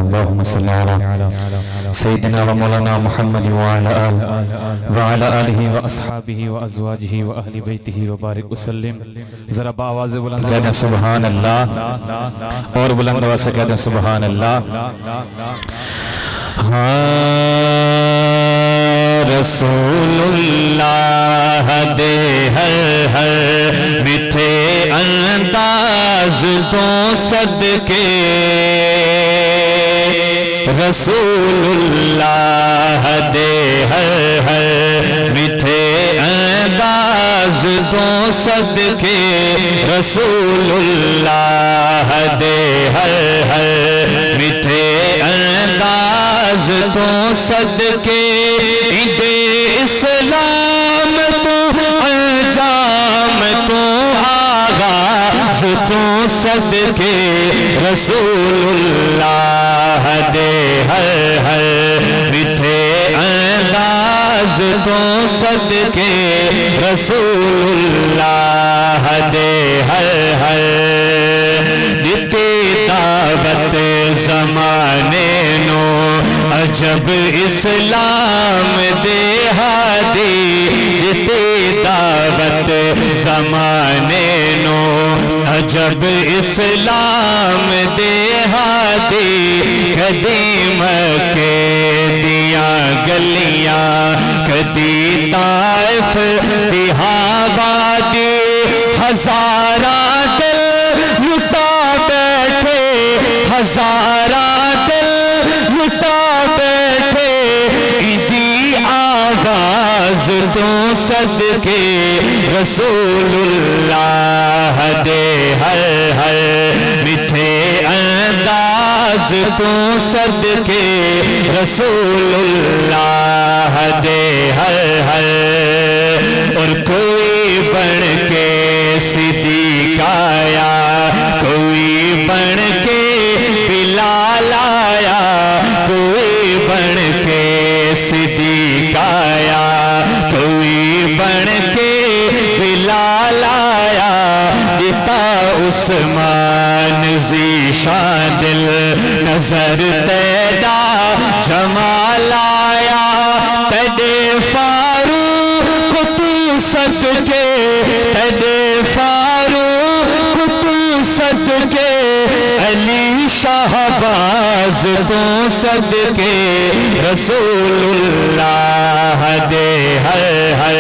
اللهم صل على سيدنا ومولانا محمد وعلى آله وأصحابه وأزواجه وأهل بيته وبارك وسلم. ذرا بآواز بلند کہتے ہیں سبحان اللہ، اور بلند آواز سے کہتے ہیں سبحان اللہ. رسول اللہ دے ہر میٹھے انداز تو صدقے، رسول اللہ دے ہر میٹھے انداز تو صدقے، رسول اللہ دے ہر میٹھے انداز تو صدقے، عید اسلام تو انجام تو آغاز تو صدقے، رسول اللہ دے ہر میٹھے انداز تو صدقے، رسول اللہ دے ہر دیتے دعوت زمانے نو، عجب اسلام دے ہادی دیتے دعوت زمانے نو، عجب اسلام دے ہادی، کدی مکے دیاں گلیاں کدی طائف دی آبادی، ہزاراں دل لٹا بیٹھے، ہزاراں دل لٹا بیٹھے، ایدی آواز تو صدقے، رسول اللہ دے ہر میٹھے انداز تو صدقے، رسول اللہ دے ہر اور کوئی بن کے صدیق آیا، کوئی بن کے بلال آیا، کوئی بن کے صدیق آیا، کوئی بن کے بلال آیا، دیتا عثمان ذیشان دل نظر تیدا جمال آیا، تیدے فاروق تو صدقے، تیدے فاروق تو صدقے، علی شہباز تو صدقے، رسول اللہ دے ہر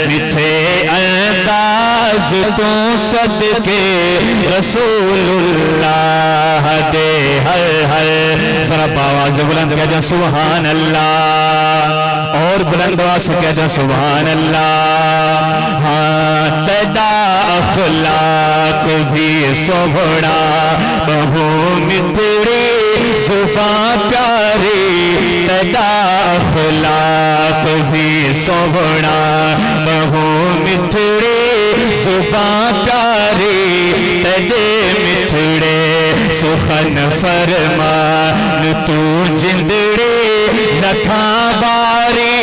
میٹھے انداز تو صدقے، رسول اللہ دے ہر ذرا آواز بلند کہتے ہیں سبحان اللہ، اور بلند آواز سے کہتے ہیں سبحان اللہ. ہاں تیدا اخلاق بھی سوڑا، بہو متری زبان پیاری، تیدا اخلاق بھی سوڑا، بہو متری زبان پیاری، تیدے مٹھڑے سخن فرمان تو جندڑے نکھاں باری،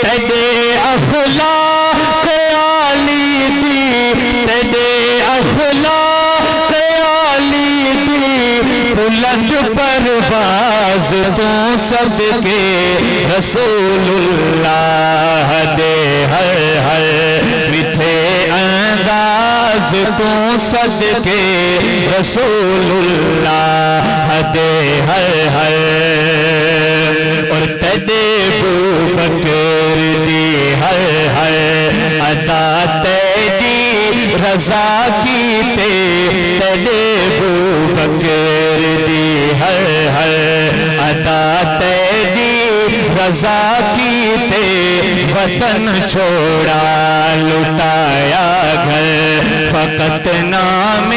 تیدے اخلاق عالی دی، تیدے اخلاق عالی دی، بلند پرواز تو صدقے، رسول اللہ دے ہر میٹھے انداز تو صدقے، رسول اللہ دے ہر اور تیدے بکر دی ہر عطا تیدی رضا کیتے، تیدے بکر دی ہر عطا تیدی رضا کیتے، وطن چھوڑا لٹایا گھر، فقط نام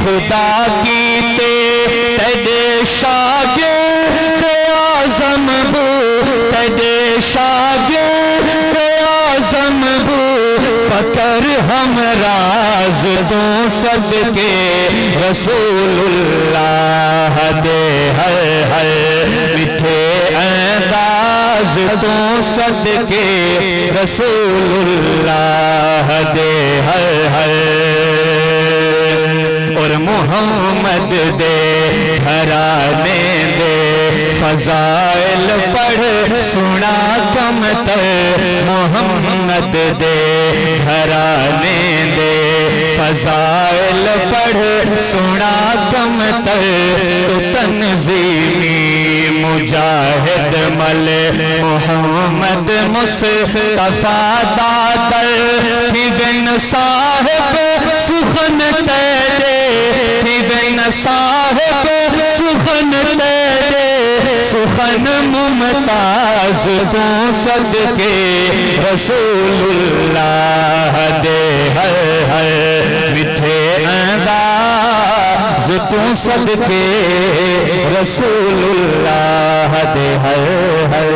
خدا کیتے، تیدے شاگرد اعظم بو، تیدے شاگرد اعظم بو، پکر ہم راز تو صدقے، رسول اللہ دے ہر میٹھے انداز تو صدقے، رسول اللہ دے ہر اور محمد دے گھرانے دے فضائل پڑھ سنا کم تر محمد دے گھرانے دے فضائل پڑھ سنا کم تر تو تنظیمی مجاہد مل محمد مصطفیٰ دادر تھی بن صاحب سخن تیرے تھی بن صاحب سخن تیرے سخن ممتاز کو صدقے رسول اللہ دے ہر ہر مٹھے انداز کو صدقے رسول اللہ دے ہر ہر